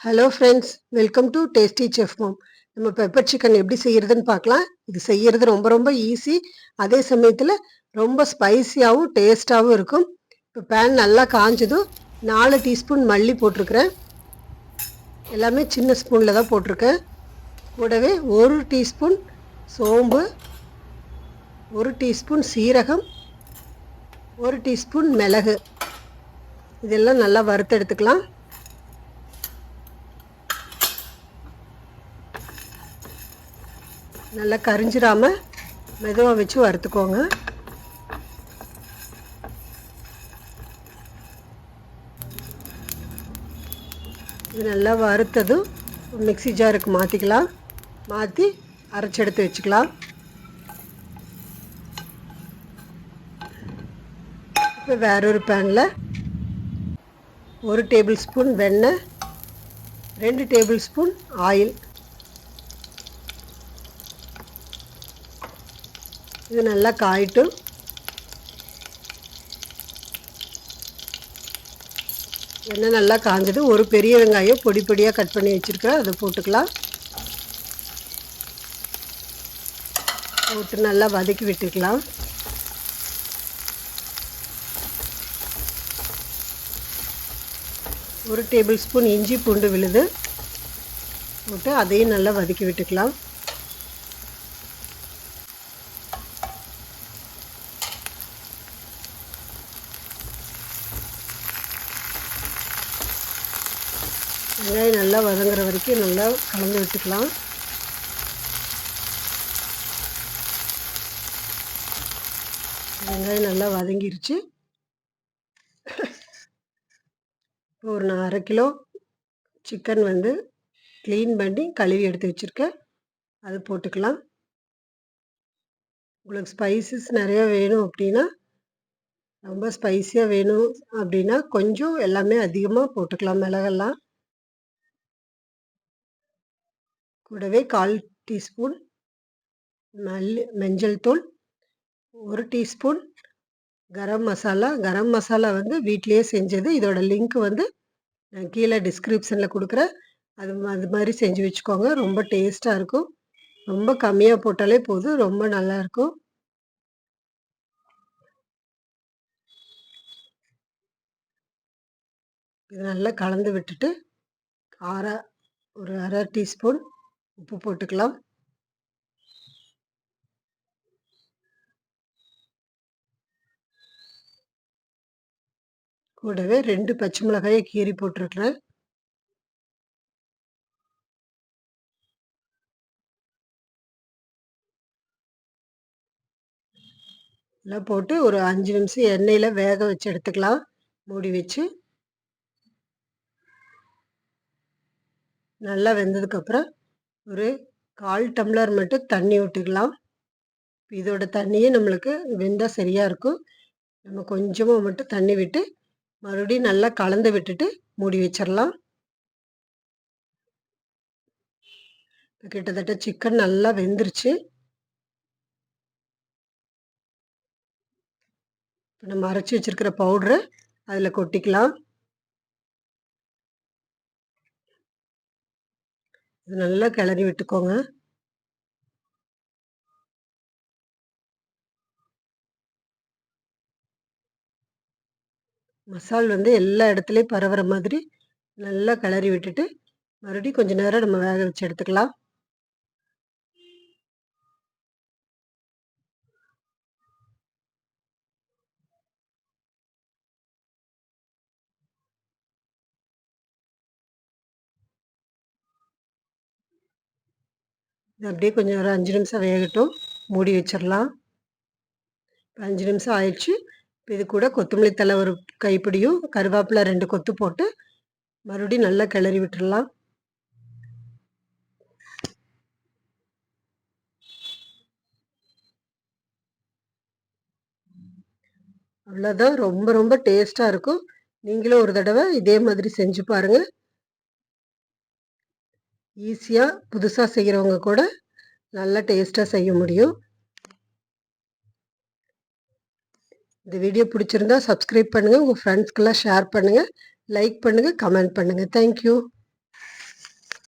Hello friends, welcome to tasty chef mom. நம்ம pepper chicken எப்படி செய்யறதுன்னு பார்க்கலாம். இது செய்யறது ரொம்ப ரொம்ப ஈஸி. அதே சமயத்தில் ரொம்ப ஸ்பைசியாகவும் டேஸ்டாகவும் இருக்கும். இப்போ பேன் நல்லா காஞ்சதும் 4 டீஸ்பூன் மல்லி போட்டிருக்கிறேன். எல்லாமே சின்ன ஸ்பூனில் தான் போட்டிருக்கேன். கூடவே 1 டீஸ்பூன் சோம்பு, 1 டீஸ்பூன் சீரகம், 1 டீஸ்பூன் மிளகு, இதெல்லாம் நல்லா வறுத்து எடுத்துக்கலாம். நல்லா கரிஞ்சிடாமல் மெதுவாக வச்சு வறுத்துக்கோங்க. இது நல்லா வறுத்ததும் மிக்ஸி ஜாருக்கு மாற்றிக்கலாம். மாற்றி அரைச்சி எடுத்து வச்சுக்கலாம். இப்போ வேறொரு பேனில் 1 டேபிள் ஸ்பூன் வெண்ணெய், 2 டேபிள் ஸ்பூன் ஆயில், இது நல்லா காயட்டும். எண்ணெய் நல்லா காஞ்சது. ஒரு பெரிய வெங்காயம் பொடி பொடியாக கட் பண்ணி வச்சுருக்கேன், அதை போட்டுக்கலாம். போட்டு நல்லா வதக்கி விட்டுக்கலாம். ஒரு டேபிள் ஸ்பூன் இஞ்சி பூண்டு விழுது போட்டு அதையும் நல்லா வதக்கி விட்டுக்கலாம். வெங்காயம் நல்லா வதங்குற வரைக்கும் நல்லா கலந்து விட்டுக்கலாம். வெங்காயம் நல்லா வதங்கிருச்சு. ஒரு 1/2 கிலோ சிக்கன் க்ளீன் பண்ணி கழுவி எடுத்து வச்சுருக்கேன், அது போட்டுக்கலாம். உங்களுக்கு ஸ்பைசஸ் நிறையா வேணும் அப்படின்னா, ரொம்ப ஸ்பைஸியாக வேணும் அப்படின்னா கொஞ்சம் எல்லாமே அதிகமாக போட்டுக்கலாம். மிளகெல்லாம் கூடவே 1/4 டீஸ்பூன் மஞ்சள் தூள், 1 டீஸ்பூன் கரம் மசாலா. கரம் மசாலா வீட்டிலேயே செஞ்சது. இதோட லிங்க் நான் கீழே டிஸ்கிரிப்ஷனில் கொடுக்குறேன். அது மாதிரி செஞ்சு வச்சுக்கோங்க. ரொம்ப டேஸ்ட்டாக இருக்கும். ரொம்ப கம்மியாக போட்டாலே போதும், ரொம்ப நல்லாயிருக்கும். இது நல்லா கலந்து விட்டுட்டு ஒரு 1/2 டீஸ்பூன் உப்பு போட்டுக்கலாம். கூடவே 2 பச்சை மிளகாயை கீறி போட்டிருக்கிறேன். எல்லாம் போட்டு ஒரு 5 நிமிஷம் எண்ணெயில் வேக வச்சு எடுத்துக்கலாம். மூடி வச்சு நல்லா வெந்ததுக்கப்புறம் ஒரு 1/4 டம்ளர் மட்டும் தண்ணி விட்டுக்கலாம். இதோட தண்ணியே நம்மளுக்கு வெந்தால் சரியாக இருக்கும். நம்ம கொஞ்சமாக மட்டும் தண்ணி விட்டு மறுபடியும் நல்லா கலந்து விட்டுட்டு மூடி வச்சிடலாம். கிட்டத்தட்ட சிக்கன் நல்லா வெந்துருச்சு. இப்போ நம்ம அரைச்சி வச்சிருக்கிற பவுடரை அதில் கொட்டிக்கலாம். இது நல்லா கிளறி விட்டுக்கோங்க. மசால் எல்லா இடத்துலையும் பரவுற மாதிரி நல்லா கிளறி விட்டுட்டு மறுபடியும் கொஞ்சம் நேரம் நம்ம வேக வச்சு எடுத்துக்கலாம். இது அப்படியே கொஞ்சம் ஒரு 5 நிமிஷம் வேகட்டும், மூடி வச்சிடலாம். 5 நிமிஷம் ஆயிடுச்சு. இப்போ இது கூட கொத்தமல்லி தழை ஒரு கைப்பிடியும், கருவேப்பிலை 2 கொத்து போட்டு மறுபடியும் நல்லா கிளறி விட்டுடலாம். அவ்வளோதான். ரொம்ப ரொம்ப டேஸ்ட்டாக இருக்கும். நீங்களும் ஒரு தடவை இதே மாதிரி செஞ்சு பாருங்கள். ஈஸியாக புதுசாக செய்கிறவங்க கூட நல்லா டேஸ்ட்டாக செய்ய முடியும். இந்த வீடியோ பிடிச்சிருந்தா சப்ஸ்கிரைப் பண்ணுங்கள், உங்கள் ஃப்ரெண்ட்ஸ்க்கெல்லாம் ஷேர் பண்ணுங்கள், லைக் பண்ணுங்கள், கமெண்ட் பண்ணுங்கள். தேங்க்யூ.